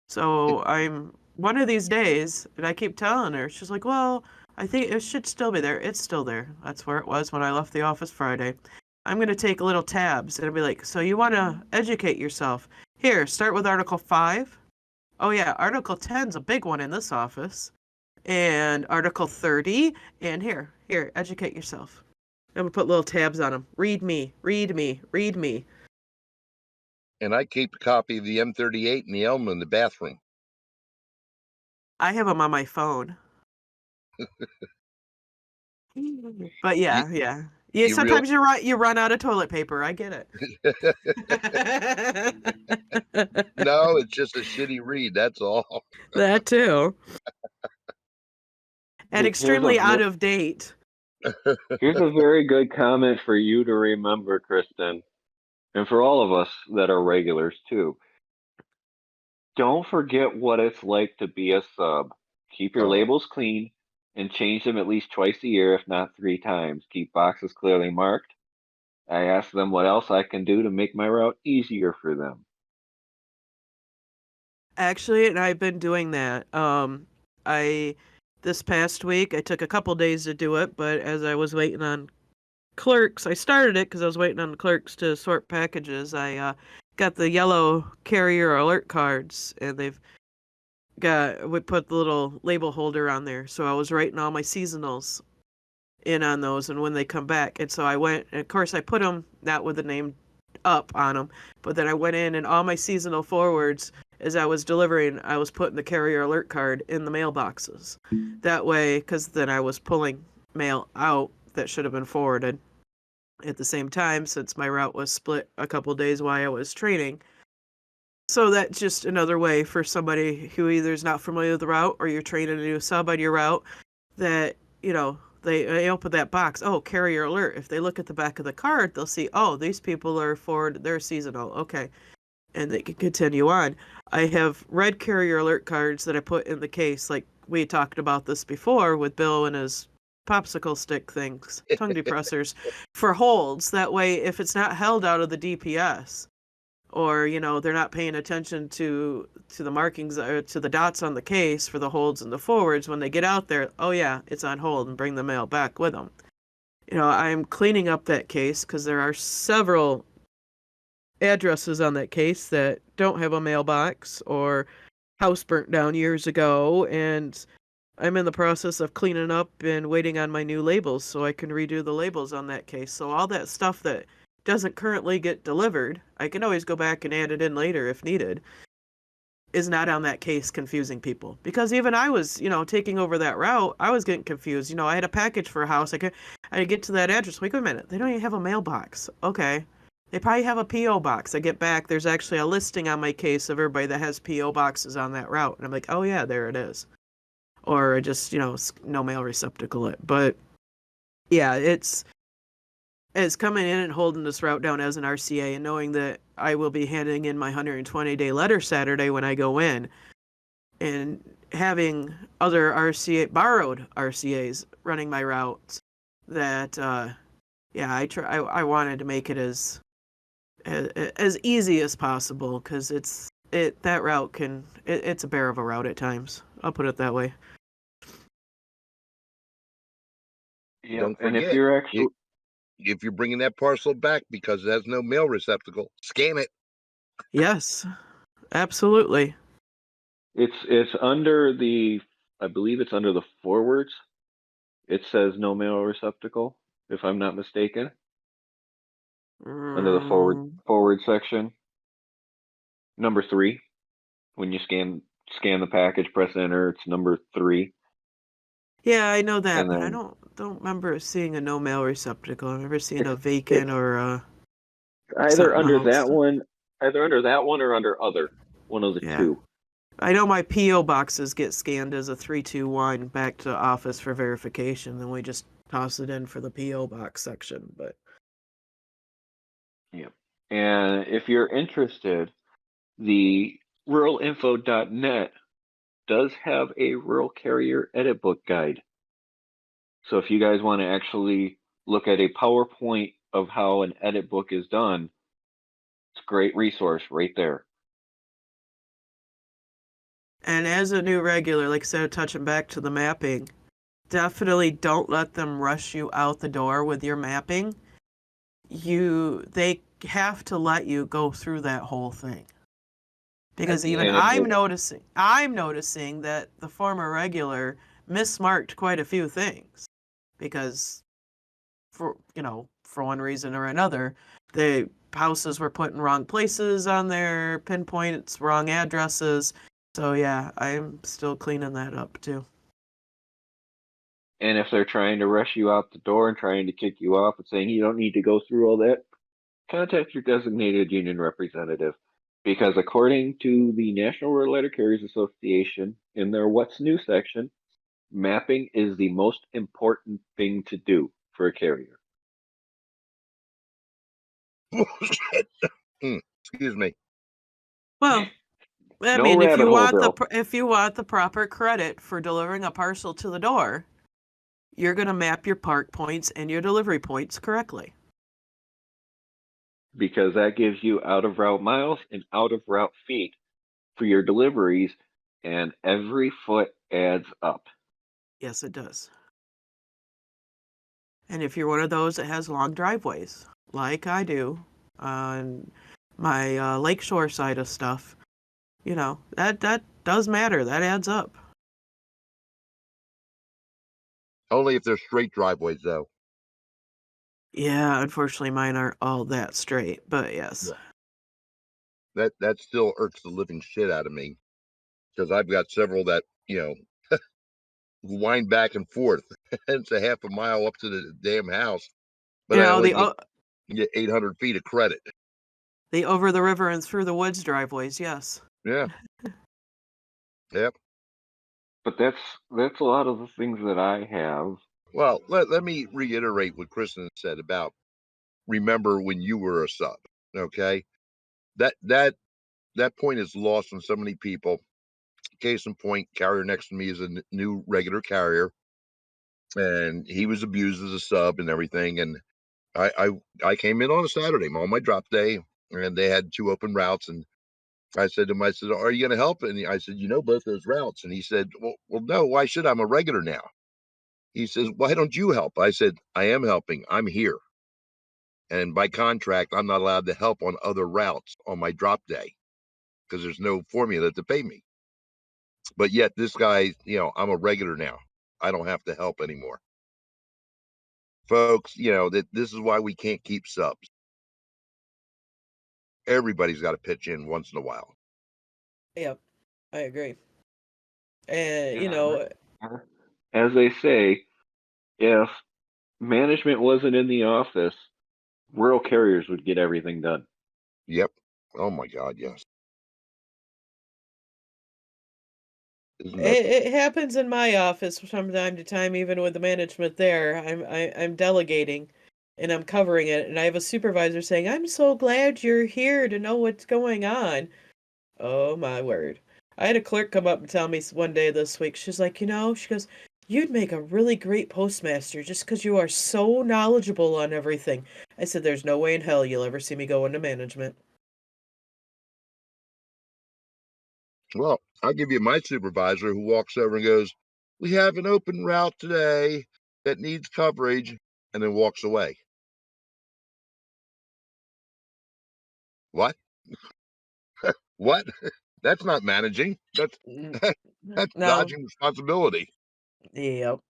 So I'm one of these days, and I keep telling her, she's like, "Well, I think it should still be there. It's still there. That's where it was when I left the office Friday. I'm going to take little tabs and I'll be like, so you want to educate yourself. Here, start with Article 5. Oh, yeah, Article 10's a big one in this office. And Article 30. And here, educate yourself. I'm going to put little tabs on them. Read me, read me, read me. And I keep a copy of the M38 and the Elm in the bathroom. I have them on my phone. But yeah. you Sometimes you run out of toilet paper. I get it. No, it's just a shitty read. That's all. That too. And Here's extremely out of date. Here's a very good comment for you to remember, Kristin, and for all of us that are regulars too. Don't forget what it's like to be a sub. Keep your Oh. labels clean and change them at least twice a year, if not 3 times. Keep boxes clearly marked. I ask them what else I can do to make my route easier for them. Actually, and I've been doing that. This past week I took a couple days to do it, but as I was waiting on clerks, I started it because I was waiting on the clerks to sort packages. I got the yellow carrier alert cards, and we put the little label holder on there. So I was writing all my seasonals in on those, and when they come back, and so I went. And of course, I put them not with the name up on them, but then I went in and all my seasonal forwards. As I was delivering, I was putting the carrier alert card in the mailboxes. That way, because then I was pulling mail out that should have been forwarded at the same time, since my route was split a couple days while I was training. So that's just another way for somebody who either is not familiar with the route or you're training a new sub on your route that, they open that box. Oh, carrier alert. If they look at the back of the card, they'll see, oh, these people are forward, they're seasonal. Okay. And they can continue on. I have red carrier alert cards that I put in the case, like we talked about this before with Bill and his popsicle stick things, tongue depressors, for holds. That way, if it's not held out of the DPS, or they're not paying attention to the markings or to the dots on the case for the holds and the forwards, when they get out there, oh yeah, it's on hold, and bring the mail back with them. I'm cleaning up that case because there are several addresses on that case that don't have a mailbox or house burnt down years ago, and I'm in the process of cleaning up and waiting on my new labels so I can redo the labels on that case. So all that stuff that doesn't currently get delivered, I can always go back and add it in later if needed, is not on that case, confusing people. Because even I was, taking over that route, I was getting confused. I had a package for a house. I get to that address. Wait a minute. They don't even have a mailbox. Okay. They probably have a P.O. box. I get back. There's actually a listing on my case of everybody that has P.O. boxes on that route. And I'm like, oh yeah, there it is. Or just, no mail receptacle it. But yeah, it's coming in and holding this route down as an RCA and knowing that I will be handing in my 120-day letter Saturday when I go in, and having other borrowed RCAs running my routes, that I wanted to make it as easy as possible, because it's a bear of a route at times. I'll put it that way. Yeah, Don't and if forget, you're actually if you're bringing that parcel back because it has no mail receptacle, scan it. Yes, absolutely. it's under I believe it's under the forwards. It says no mail receptacle, if I'm not mistaken, under the forward section. Number 3. When you scan the package, press enter. It's number 3. Yeah, I know that, And but I then don't remember seeing a no mail receptacle. I've never seen a vacant or either something under else. that one, or under other. One of the Yeah. two. I know my P.O. boxes get scanned as a 321 back to office for verification, then we just toss it in for the P.O. box section. But Yeah. And if you're interested, the ruralinfo.net does have a rural carrier edit book guide. So if you guys want to actually look at a PowerPoint of how an edit book is done, it's a great resource right there. and as a new regular, like I said, touching back to the mapping, definitely don't let them rush you out the door with your mapping. They have to let you go through that whole thing. Because even And I'm noticing that the former regular mismarked quite a few things because for one reason or another, the houses were put in wrong places on their pinpoints, wrong addresses. So yeah, I'm still cleaning that up too. if they're trying to rush you out the door and trying to kick you off and saying you don't need to go through all that, contact your designated union representative. Because according to the National Rural Letter Carriers Association, in their What's New section, mapping is the most important thing to do for a carrier. Excuse me. Well, I No mean, rabbit hole, Bill. if you want the proper credit for delivering a parcel to the door, you're going to map your park points and your delivery points correctly. Because that gives you out of route miles and out of route feet for your deliveries, and every foot adds up. Yes, it does. And if you're one of those that has long driveways, like I do on my lakeshore side of stuff, that does matter. That adds up. Only if they're straight driveways, though. Yeah, unfortunately, mine aren't all that straight, but yes. That still irks the living shit out of me because I've got several that wind back and forth. It's a half a mile up to the damn house, but I only get 800 feet of credit. The over the river and through the woods driveways, yes. Yeah. Yep. But that's a lot of the things that I have. Well, let me reiterate what Kristin said about remember when you were a sub. Okay. That point is lost on so many people. Case in point, carrier next to me is a new regular carrier, and he was abused as a sub and everything. And I came in on a Saturday on my drop day, and they had 2 open routes. And I said to him, I said, "Are you going to help?" And I said, both those routes. And he said, well, no. Why should I? I'm a regular now. He says, "Why don't you help?" I said, "I am helping. I'm here, and by contract, I'm not allowed to help on other routes on my drop day because there's no formula to pay me." But yet, this guy, I'm a regular now. I don't have to help anymore, folks. That this is why we can't keep subs. Everybody's got to pitch in once in a while. Yep, I agree. And, As they say, if management wasn't in the office, rural carriers would get everything done. Yep. Oh my God, yes. Isn't that it happens in my office from time to time, even with the management there. I'm delegating and I'm covering it, and I have a supervisor saying, "I'm so glad you're here to know what's going on." Oh my word. I had a clerk come up and tell me one day this week, she's like, she goes, "You'd make a really great postmaster just because you are so knowledgeable on everything." I said, "There's no way in hell you'll ever see me go into management." Well, I'll give you my supervisor who walks over and goes, "We have an open route today that needs coverage," and then walks away. What? What? That's not managing. That's Mm, that's No. dodging responsibility. Yep.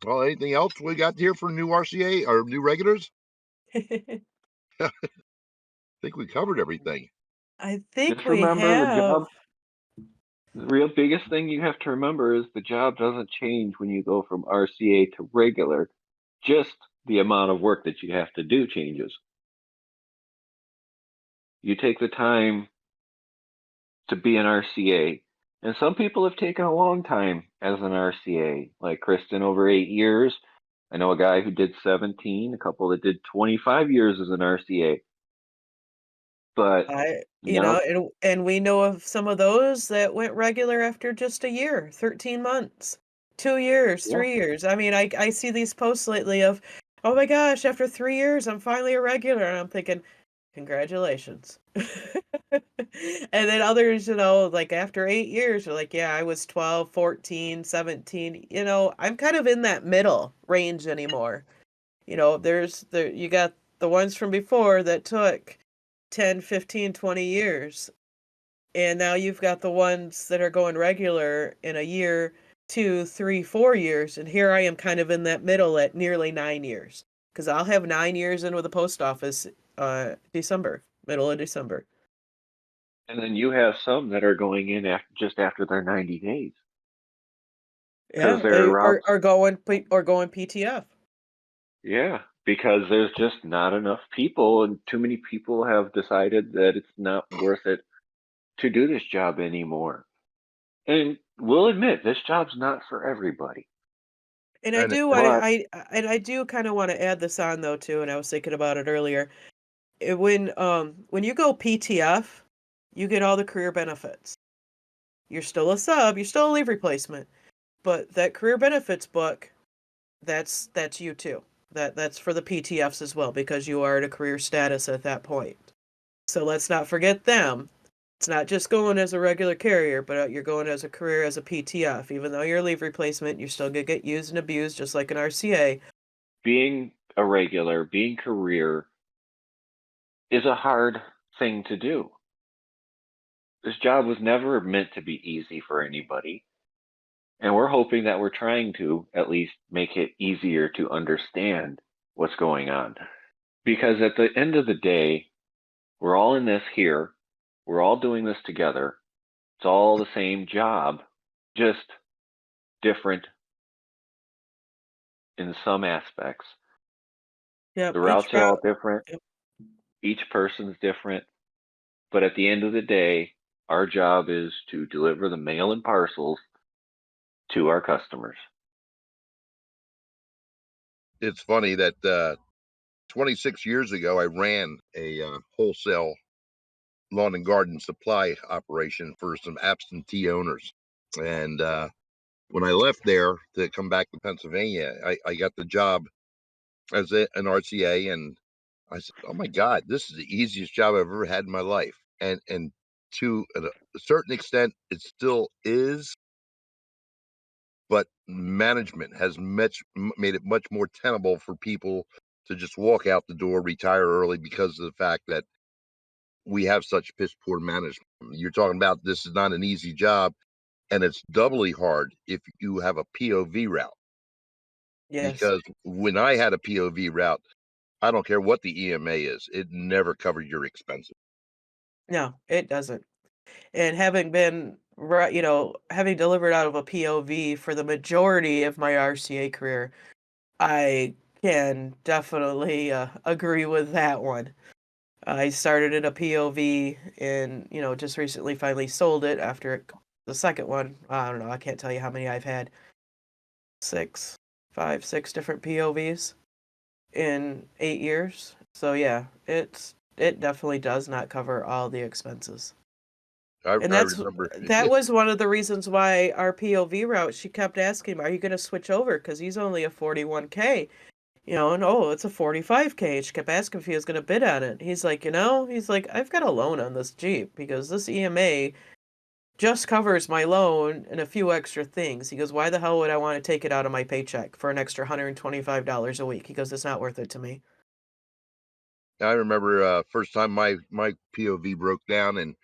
Well, anything else we got here for new RCA or new regulars? I think we covered everything. I think Just we remember have. the real biggest thing you have to remember is the job doesn't change when you go from RCA to regular. Just the amount of work that you have to do changes. You take the time to be an RCA, and some people have taken a long time as an RCA, like Kristin, over 8 years. I know a guy who did 17, a couple that did 25 years as an RCA. But, And we know of some of those that went regular after just a year, 13 months, 2 years, yeah, 3 years. I mean, I see these posts lately of, "Oh my gosh, after 3 years, I'm finally a regular." And I'm thinking, congratulations. And then others, like after 8 years, are like, yeah, I was 12, 14, 17. I'm kind of in that middle range anymore. You got the ones from before that took 10, 15, 20 years. And now you've got the ones that are going regular in a year, 2, 3, 4 years. And here I am kind of in that middle at nearly 9 years. Because I'll have 9 years in with the post office middle of December. And then you have some that are going in just after their 90 days because Yeah, their routes, or going PTF. yeah, because there's just not enough people, and too many people have decided that it's not worth it to do this job anymore. And we'll admit this job's not for everybody. And I And do want to But I do kind of want to add this on though too, and I was thinking about it earlier. When you go PTF, you get all the career benefits. You're still a sub, you're still a leave replacement, but that career benefits book, that's you too. That's for the PTFs as well because you are at a career status at that point. So let's not forget them. It's not just going as a regular carrier, but you're going as a career as a PTF. Even though you're a leave replacement, you're still going to get used and abused just like an RCA. being a regular, being career is a hard thing to do. This job was never meant to be easy for anybody. And we're hoping that we're trying to at least make it easier to understand what's going on. Because at the end of the day, we're all in this here. We're all doing this together. It's all the same job, just different in some aspects. Yep, The each routes are all route. different. Yep. Each person's different. But at the end of the day, our job is to deliver the mail and parcels to our customers. it's funny that 26 years ago, I ran a wholesale lawn and garden supply operation for some absentee owners. And when I left there to come back to Pennsylvania, I got the job as an RCA, and I said, "Oh my God, this is the easiest job I've ever had in my life." And to a certain extent, it still is, but management has made it much more tenable for people to just walk out the door, retire early because of the fact that we have such piss poor management. You're talking about this is not an easy job, and it's doubly hard if you have a POV route. Yes. Because when I had a POV route, I don't care what the EMA is, it never covered your expenses. No, it doesn't. And having delivered out of a POV for the majority of my RCA career, I can definitely agree with that one. I started at a POV and, just recently finally sold it after the second one. I don't know. I can't tell you how many I've had. 6 different POVs in 8 years. So yeah, it definitely does not cover all the expenses. And I remember, that was one of the reasons why our POV route, she kept asking him, are you going to switch over? Because he's only a 41K. And it's a 45K. She kept asking if he was going to bid on it. He's like, I've got a loan on this Jeep because this EMA just covers my loan and a few extra things. He goes, why the hell would I want to take it out of my paycheck for an extra $125 a week? He goes, it's not worth it to me. I remember first time my POV broke down, and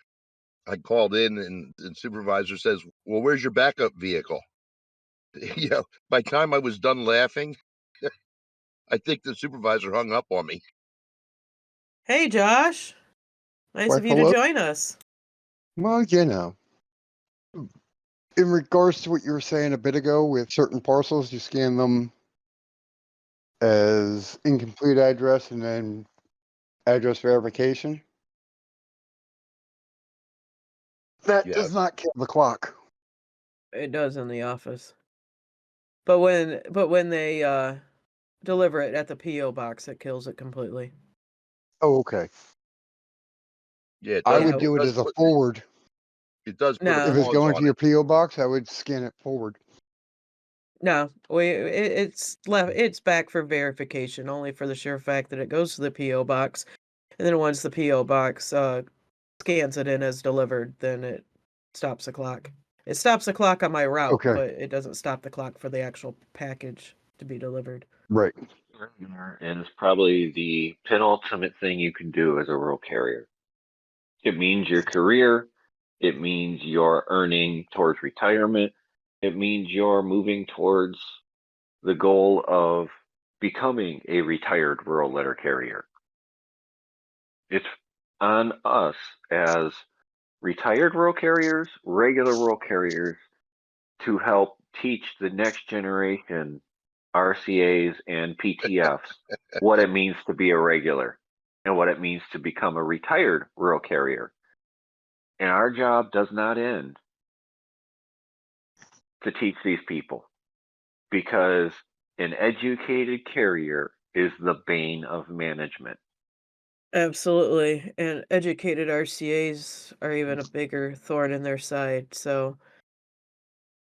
I called in, and the supervisor says, "Well, where's your backup vehicle?" By the time I was done laughing, I think the supervisor hung up on me. Hey, Josh. Nice Why, of you to hello? join us. Well, in regards to what you were saying a bit ago with certain parcels, you scan them as incomplete address and then address verification. That Yes, does not kill the clock. It does in the office. But when they deliver it at the PO box, it kills it completely. Oh, okay. yeah, it I does. Yeah. would do it as a Put forward. it does put a If No, it's pause going to on your it. PO box, I would scan it forward. no, it's back for verification only for the sure fact that it goes to the PO box, and then once the PO box scans it in as delivered, then it stops the clock. It stops the clock on my route, Okay. but it doesn't stop the clock for the actual package to be delivered. Right. And it's probably the penultimate thing you can do as a rural carrier. It means your career. It means you're earning towards retirement. It means you're moving towards the goal of becoming a retired rural letter carrier. It's on us as retired rural carriers, regular rural carriers, to help teach the next generation RCAs and PTFs what it means to be a regular and what it means to become a retired rural carrier. And our job does not end to teach these people, because an educated carrier is the bane of management. Absolutely. And educated RCAs are even a bigger thorn in their side. So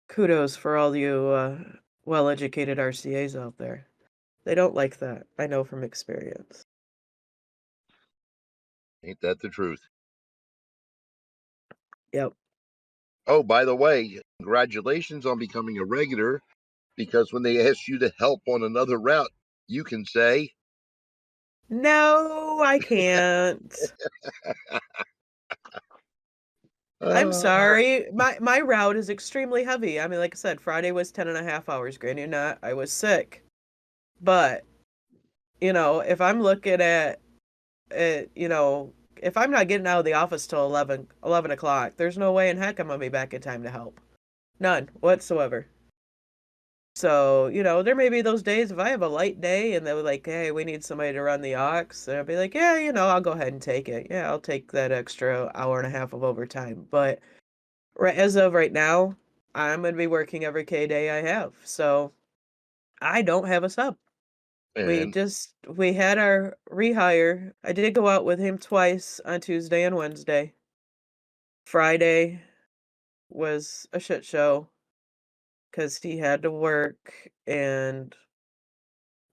kudos for all you well-educated RCAs out there. They don't like that. I know from experience. Ain't that the truth? Yep. Oh, by the way, congratulations on becoming a regular, because when they ask you to help on another route, you can say, No, I can't. I'm uh, sorry. My route is extremely heavy. I mean, like I said, Friday was 10.5 hours. Granted, not, I was sick. But, if I'm looking at it, if I'm not getting out of the office till 11 o'clock, there's no way in heck I'm going to be back in time to help. None whatsoever. So, there may be those days if I have a light day and they're like, hey, we need somebody to run the aux, and I'll be like, yeah, I'll go ahead and take it. Yeah, I'll take that extra hour and a half of overtime. But as of right now, I'm going to be working every K day I have. So I don't have a sub. and We had our rehire. I did go out with him twice on Tuesday and Wednesday. Friday was a shit show because he had to work and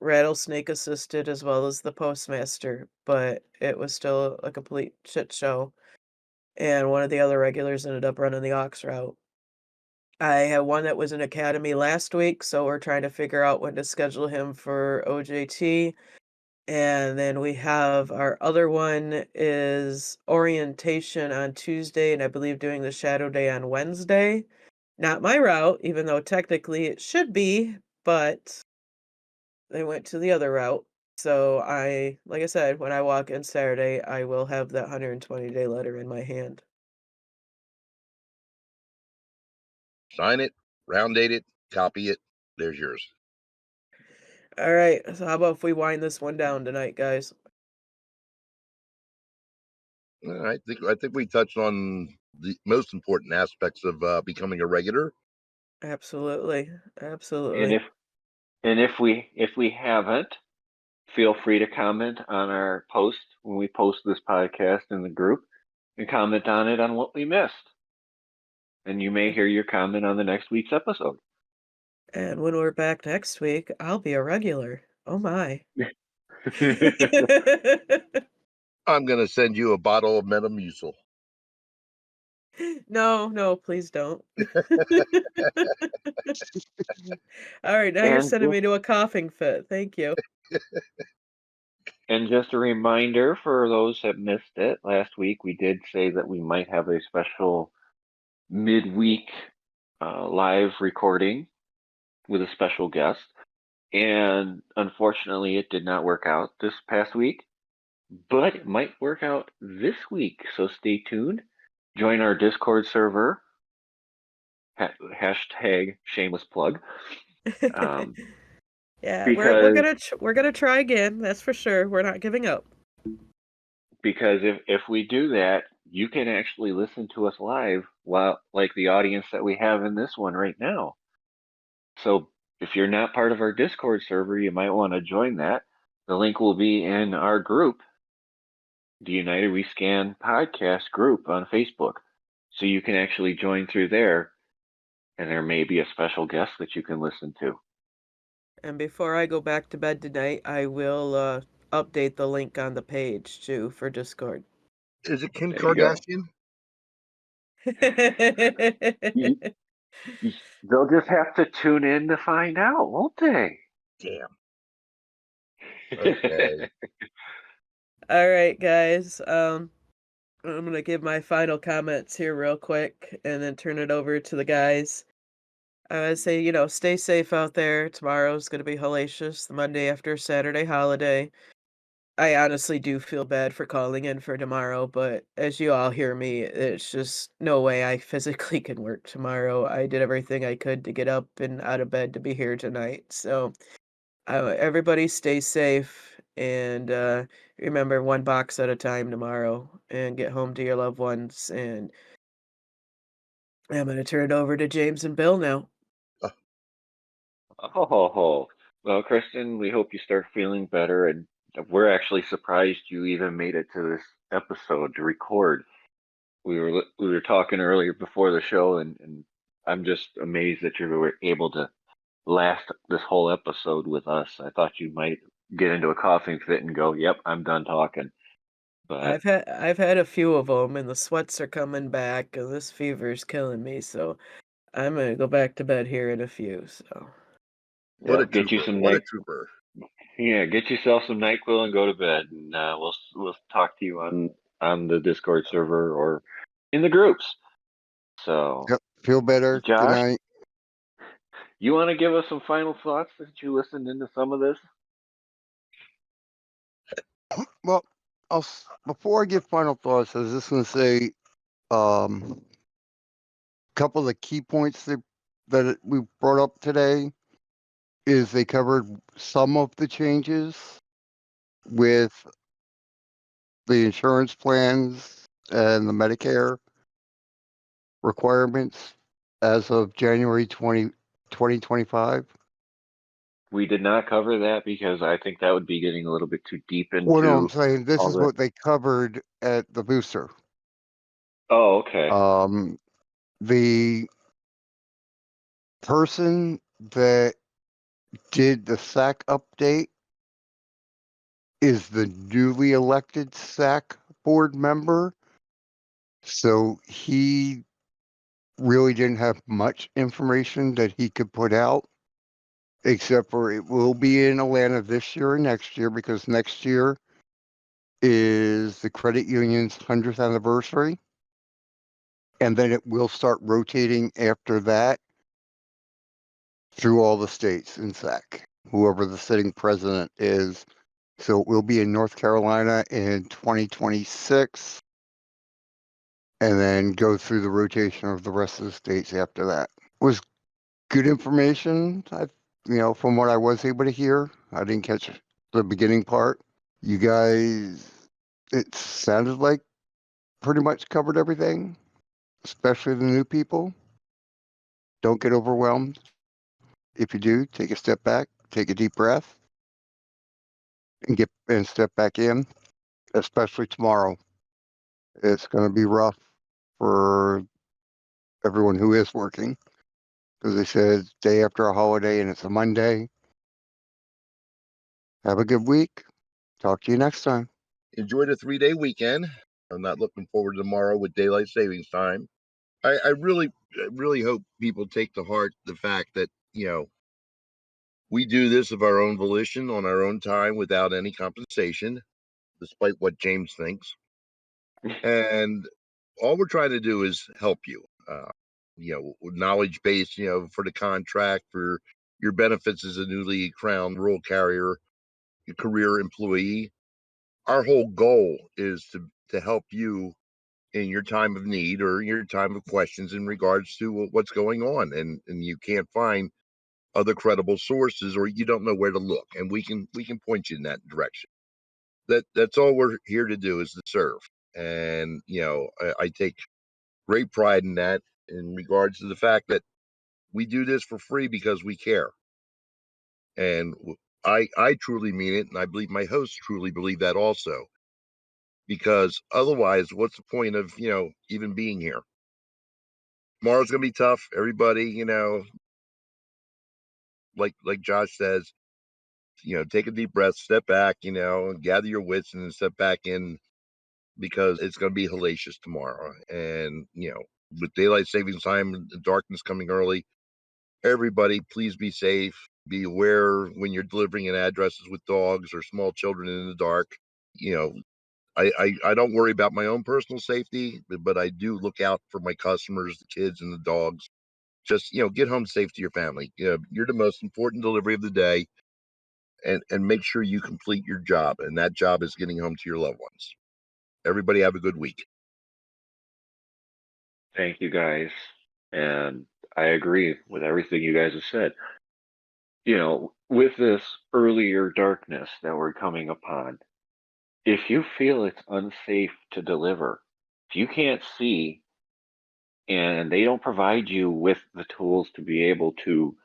Rattlesnake assisted as well as the postmaster, but it was still a complete shit show. And one of the other regulars ended up running the aux route. I had one that was in academy last week, so we're trying to figure out when to schedule him for OJT. And then we have our other one is orientation on Tuesday, and I believe doing the shadow day on Wednesday. Not my route, even though technically it should be, but they went to the other route. So like I said, when I walk in Saturday, I will have that 120-day letter in my hand. sign it, round date it, copy it. There's yours. All right, so how about if we wind this one down tonight, guys? I think we touched on the most important aspects of becoming a regular. Absolutely, And absolutely. if we haven't, feel free to comment on our post when we post this podcast in the group, and comment on it on what we missed. And you may hear your comment on the next week's episode. And when we're back next week, I'll be a regular. Oh my. I'm going to send you a bottle of Metamucil. No, please don't. All right, now you're And sending me to a coughing fit. Thank you. And just a reminder for those that missed it, last week we did say that we might have a special midweek live recording with a special guest. And unfortunately, it did not work out this past week, but it might work out this week. So stay tuned. Join our Discord server. Hashtag shameless plug. Yeah, Because we're gonna try again. That's for sure. We're not giving up. because if we do that, you can actually listen to us live, while like the audience that we have in this one right now. So if you're not part of our Discord server, you might want to join that. The link will be in our group, the United We Scan podcast group on Facebook. So you can actually join through there, and there may be a special guest that you can listen to. And before I go back to bed tonight, I will update the link on the page too for Discord. Is it Kim There you go. Kardashian? You- They'll just have to tune in to find out, won't they? Damn. Okay. All right, guys. I'm gonna give my final comments here real quick and then turn it over to the guys. I say, stay safe out there. Tomorrow's gonna be hellacious, the Monday after Saturday holiday. I honestly do feel bad for calling in for tomorrow, but as you all hear me, it's just no way I physically can work tomorrow. I did everything I could to get up and out of bed to be here tonight. So, everybody stay safe and remember one box at a time tomorrow and get home to your loved ones. And I'm going to turn it over to James and Bill now. Oh, well, Kristen, we hope you start feeling better, and we're actually surprised you even made it to this episode to record. We were talking earlier before the show, and I'm just amazed that you were able to last this whole episode with us. I thought you might get into a coughing fit and go, "Yep, I'm done talking." But I've had a few of them, and the sweats are coming back, and this fever's killing me. So I'm gonna go back to bed here in a few. So What yeah, a trooper. What a trooper. get yourself some NyQuil and go to bed, and we'll talk to you on the Discord server or in the groups. So, Yep. Feel better. Good Josh, night. you want to give us some final thoughts since you listened into some of this? Well, before I give final thoughts, I was just going to say a couple of the key points that we brought up today is they covered some of the changes with the insurance plans and the Medicare requirements as of January 2025. We did not cover that because I think that would be getting a little bit too deep Well, no, I'm into saying this all is that. what they covered at the booster. Oh, okay. The person that did the SAC update is the newly elected SAC board member. So he really didn't have much information that he could put out, except for it will be in Atlanta this year and next year, because next year is the credit union's 100th anniversary. And then it will start rotating after that through all the states in SAC, whoever the sitting president is. So it will be in North Carolina in 2026, and then go through the rotation of the rest of the states after that. It was good information. From what I was able to hear, I didn't catch the beginning part. You guys, it sounded like pretty much covered everything, especially the new people. Don't get overwhelmed. If you do, take a step back, take a deep breath, and step back in, especially tomorrow. It's going to be rough for everyone who is working, because they said day after a holiday and it's a Monday. Have a good week. Talk to you next time. Enjoy the 3-day weekend. I'm not looking forward to tomorrow with daylight savings time. I really hope people take to heart the fact that, we do this of our own volition on our own time without any compensation, despite what James thinks. And all we're trying to do is help you, knowledge base, for the contract, for your benefits as a newly crowned rural carrier, your career employee. Our whole goal is to help you in your time of need or your time of questions in regards to what's going on, and you can't find other credible sources, or you don't know where to look, and we can point you in that direction. That's all we're here to do, is to serve. And I take great pride in that, in regards to the fact that we do this for free because we care. And I truly mean it, and I believe my hosts truly believe that also, because otherwise, what's the point of even being here? Tomorrow's gonna be tough. Everybody, like Josh says, take a deep breath, step back, and gather your wits, and step back in because it's going to be hellacious tomorrow. And, with daylight savings time and darkness coming early, everybody, please be safe. Be aware when you're delivering in addresses with dogs or small children in the dark. I don't worry about my own personal safety, but I do look out for my customers, the kids and the dogs. Just, get home safe to your family. You're the most important delivery of the day, and make sure you complete your job. And that job is getting home to your loved ones. Everybody have a good week. Thank you guys. And I agree with everything you guys have said. With this earlier darkness that we're coming upon, if you feel it's unsafe to deliver, if you can't see and they don't provide you with the tools to be able to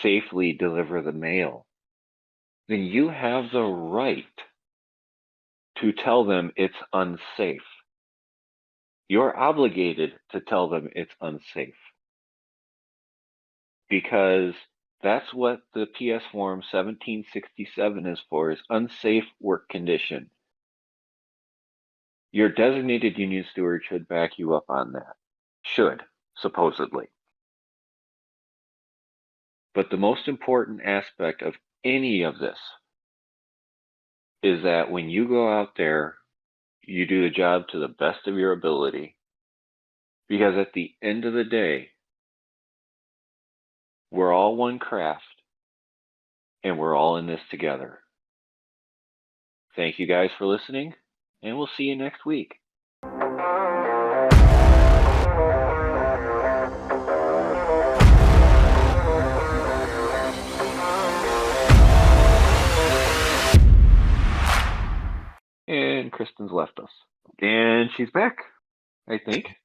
safely deliver the mail, then you have the right to tell them it's unsafe. You're obligated to tell them it's unsafe because that's what the PS Form 1767 is for, is unsafe work condition. Your designated union steward should back you up on that. Should, supposedly. But the most important aspect of any of this is that when you go out there, you do the job to the best of your ability, because at the end of the day, we're all one craft and we're all in this together. Thank you guys for listening, and we'll see you next week. And Kristin's left us. And she's back, I think.